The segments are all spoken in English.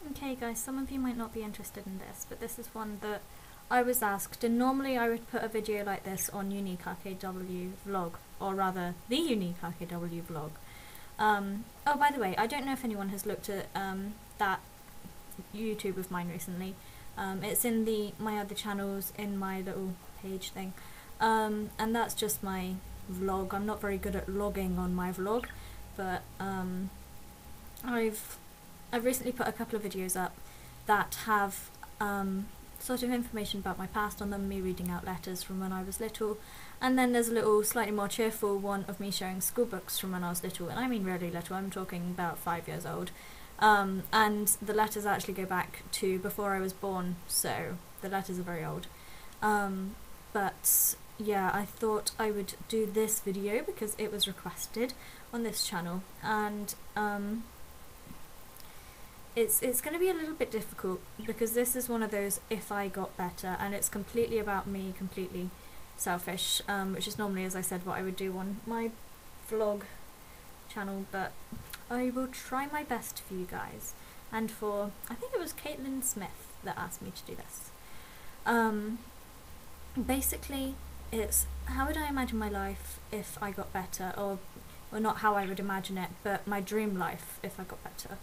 Okay guys, some of you might not be interested in this, but this is one that I was asked, and normally I would put a video like this on Unique RKW vlog, or rather the Unique RKW vlog. Oh, by the way, I don't know if anyone has looked at that YouTube of mine recently. It's in my other channels in my little page thing, and that's just my vlog. I'm not very good at logging on my vlog, but I've recently put a couple of videos up that have sort of information about my past on them, me reading out letters from when I was little, and then there's a little slightly more cheerful one of me sharing school books from when I was little, and I mean really little, I'm talking about 5 years old, and the letters actually go back to before I was born, so the letters are very old. But yeah, I thought I would do this video because it was requested on this channel, and it's going to be a little bit difficult because this is one of those if I got better, and it's completely about me, completely selfish, which is normally, as I said, what I would do on my vlog channel, but I will try my best for you guys, and for, I think it was Caitlin Smith that asked me to do this. Basically, it's how would I imagine my life if I got better, or not how I would imagine it, but my dream life if I got better.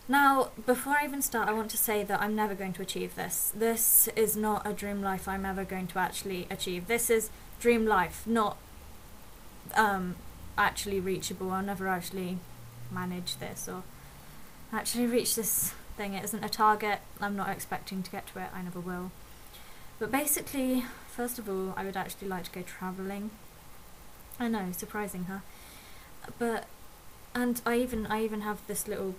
Now, before I even start, I want to say that I'm never going to achieve this. This is not a dream life I'm ever going to actually achieve. This is dream life, not actually reachable. I'll never actually manage this or actually reach this thing. It isn't a target. I'm not expecting to get to it. I never will. But basically, first of all, I would actually like to go travelling. I know, surprising, huh? And I even have this little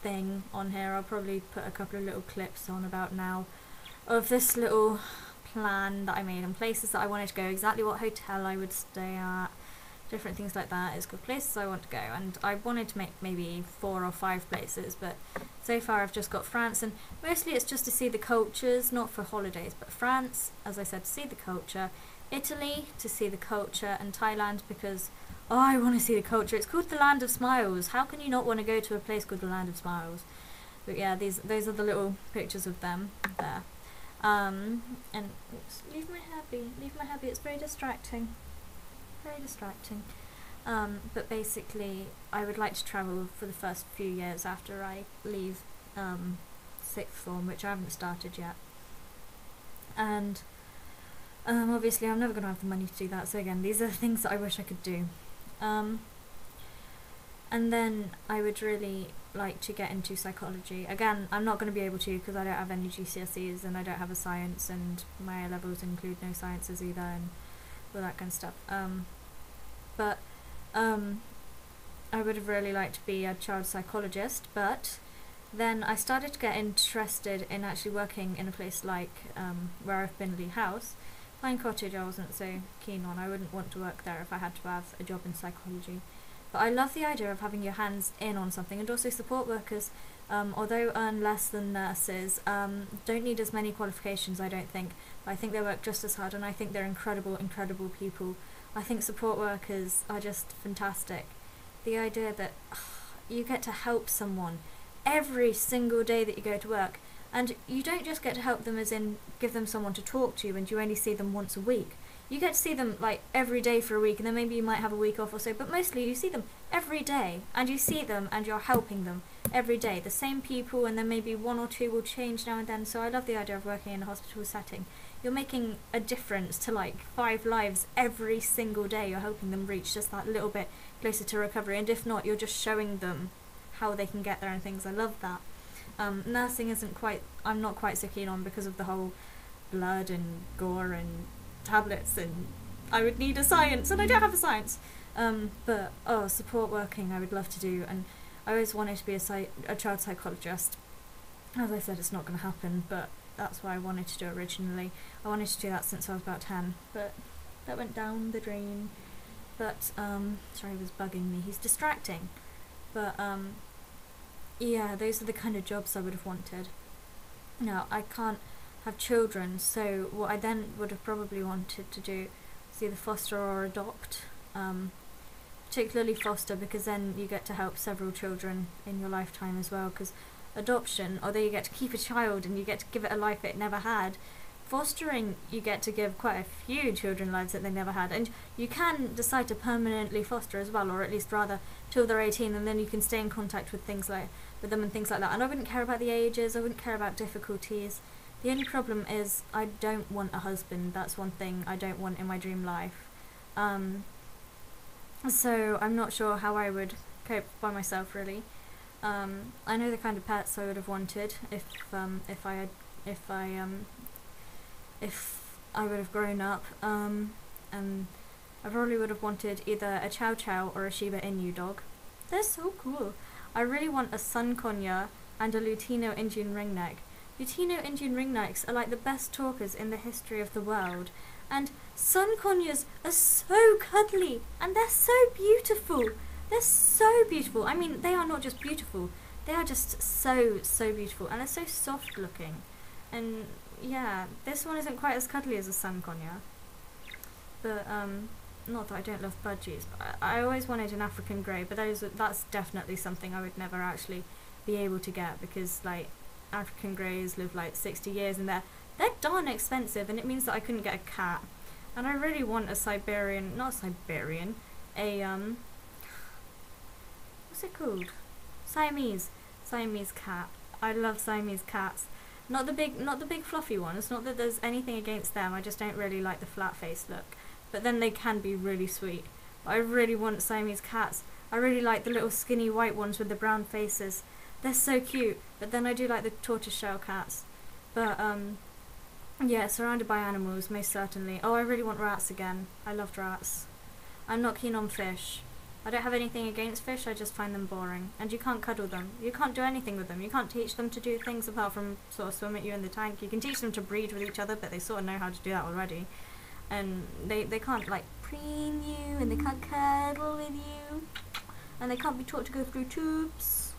thing on here. I'll probably put a couple of little clips on about now of this little plan that I made and places that I wanted to go, exactly what hotel I would stay at, different things like that. It's good places I want to go, and I wanted to make maybe 4 or 5 places, but so far I've just got France, and mostly it's just to see the cultures, not for holidays, but France, as I said, to see the culture, Italy to see the culture, and Thailand because oh, I want to see the culture. It's called the Land of Smiles. How can you not want to go to a place called the Land of Smiles? But yeah, those are the little pictures of them there. And oops, leave my happy. It's very distracting. Very distracting. But basically, I would like to travel for the first few years after I leave 6th form, which I haven't started yet. And obviously, I'm never going to have the money to do that. So again, these are things that I wish I could do. And then I would really like to get into psychology. Again, I'm not going to be able to because I don't have any GCSEs and I don't have a science, and my A-levels include no sciences either, and all that kind of stuff. But I would have really liked to be a child psychologist, but then I started to get interested in actually working in a place like where I've been, Lee House. Pine Cottage I wasn't so keen on. I wouldn't want to work there if I had to have a job in psychology. But I love the idea of having your hands in on something, and also support workers, although earn less than nurses, don't need as many qualifications, I don't think, but I think they work just as hard, and I think they're incredible, incredible people. I think support workers are just fantastic. The idea that you get to help someone every single day that you go to work, and you don't just get to help them as in give them someone to talk to and you only see them once a week. You get to see them like every day for a week, and then maybe you might have a week off or so, but mostly you see them every day, and you see them and you're helping them every day. The same people, and then maybe 1 or 2 will change now and then. So I love the idea of working in a hospital setting. You're making a difference to like 5 lives every single day. You're helping them reach just that little bit closer to recovery, and if not, you're just showing them how they can get there and things. I love that. Nursing I'm not quite so keen on because of the whole blood and gore and tablets, and I would need a science, and I don't have a science. But support working I would love to do, and I always wanted to be a child psychologist. As I said, it's not going to happen, but that's what I wanted to do originally. I wanted to do that since I was about 10, but that went down the drain. But sorry, he was bugging me. He's distracting. But yeah, those are the kind of jobs I would have wanted. Now, I can't have children, so what I then would have probably wanted to do is either foster or adopt, particularly foster, because then you get to help several children in your lifetime as well, because adoption, although you get to keep a child and you get to give it a life it never had, fostering, you get to give quite a few children lives that they never had, and you can decide to permanently foster as well, or at least rather till they're 18, and then you can stay in contact with them and things like that. And I wouldn't care about the ages, I wouldn't care about difficulties. The only problem is I don't want a husband. That's one thing I don't want in my dream life. So I'm not sure how I would cope by myself, really. I know the kind of pets I would have wanted if I would have grown up. And I probably would have wanted either a Chow Chow or a Shiba Inu dog. They're so cool. I really want a Sun Conure and a Lutino Indian ringneck. Lutino Indian ringnecks are like the best talkers in the history of the world, and Sun Conures are so cuddly, and they're so beautiful. They're so beautiful. I mean, they are not just beautiful, they are just so beautiful, and they're so soft looking. And yeah, this one isn't quite as cuddly as a Sun Conure, but not that I don't love budgies, but I always wanted an African grey, but that's definitely something I would never actually be able to get, because like African greys live like 60 years and they're darn expensive, and it means that I couldn't get a cat. And I really want a Siberian, not Siberian, a what's it called? Siamese cat. I love Siamese cats. Not the big fluffy ones. Not that there's anything against them, I just don't really like the flat face look. But then they can be really sweet. But I really want Siamese cats. I really like the little skinny white ones with the brown faces. They're so cute. But then I do like the tortoiseshell cats. But yeah, surrounded by animals, most certainly. Oh, I really want rats again. I loved rats. I'm not keen on fish. I don't have anything against fish, I just find them boring. And you can't cuddle them. You can't do anything with them. You can't teach them to do things apart from sort of swim at you in the tank. You can teach them to breed with each other, but they sort of know how to do that already. And they can't like preen you, and they can't cuddle with you. And they can't be taught to go through tubes.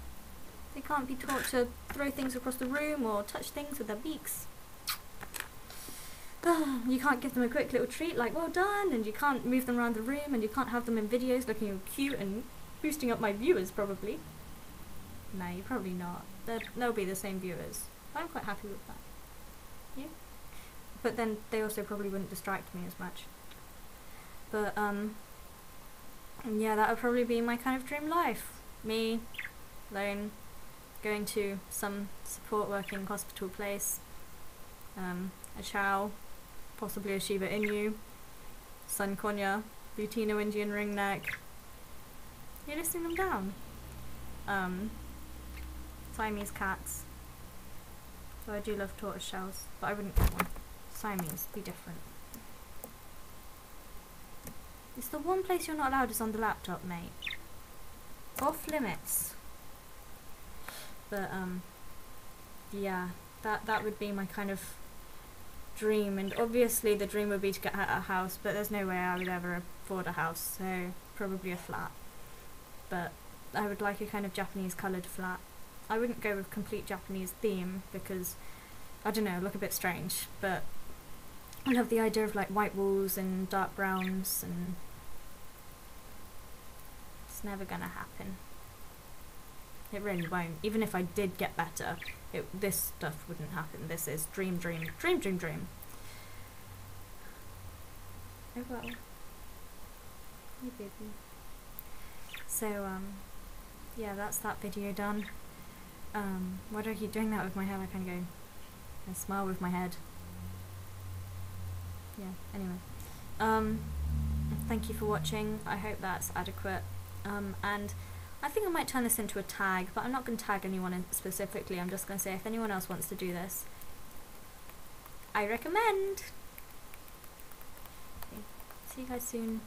They can't be taught to throw things across the room or touch things with their beaks. You can't give them a quick little treat like well done, and you can't move them around the room, and you can't have them in videos looking all cute and boosting up my viewers probably. No, you're probably not. They'll be the same viewers. I'm quite happy with that. Yeah. But then they also probably wouldn't distract me as much. But yeah, that would probably be my kind of dream life. Me, alone, going to some support working hospital place, a Chow, possibly a Shiba Inu, Sun Conure, Lutino Indian ringneck. You're listing them down. Siamese cats. So I do love tortoise shells, but I wouldn't get one. Siamese, be different. It's the one place you're not allowed is on the laptop, mate. Off limits. But yeah, that would be my kind of dream, and obviously the dream would be to get a house, but there's no way I would ever afford a house, so probably a flat. But I would like a kind of Japanese coloured flat. I wouldn't go with complete Japanese theme because, I don't know, look a bit strange, but I love the idea of like white walls and dark browns, and it's never gonna happen. It really won't. Even if I did get better, this stuff wouldn't happen. This is dream. Oh well. Hey baby. So, yeah, that's that video done. Why do I keep doing that with my head? I kind of go and smile with my head. Yeah, anyway. Thank you for watching. I hope that's adequate. And I think I might turn this into a tag, but I'm not going to tag anyone specifically. I'm just going to say if anyone else wants to do this, I recommend. Okay, see you guys soon.